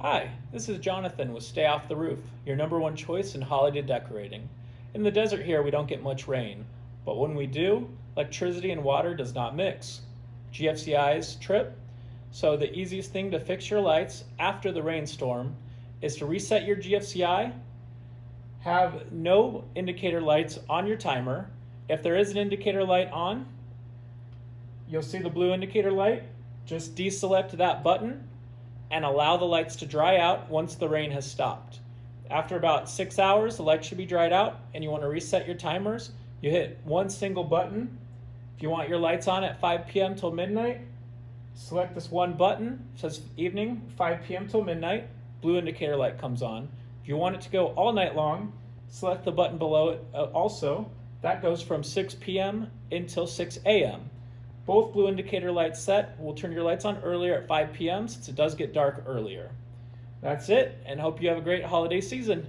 Hi, this is Jonathan with Stay Off the Roof, your #1 choice in holiday decorating. In the desert here, we don't get much rain, but when we do, electricity and water does not mix. GFCIs trip, so the easiest thing to fix your lights after the rainstorm is to reset your GFCI, have no indicator lights on your timer. If there is an indicator light on, you'll see the blue indicator light. Just deselect that button and allow the lights to dry out once the rain has stopped. After about 6 hours, the lights should be dried out and you want to reset your timers. You hit one single button. If you want your lights on at 5 p.m. till midnight, select this one button. It says evening, 5 p.m. till midnight. Blue indicator light comes on. If you want it to go all night long, select the button below it also. That goes from 6 p.m. until 6 a.m. Both blue indicator lights set. We'll turn your lights on earlier at 5 p.m. since it does get dark earlier. That's it, and hope you have a great holiday season.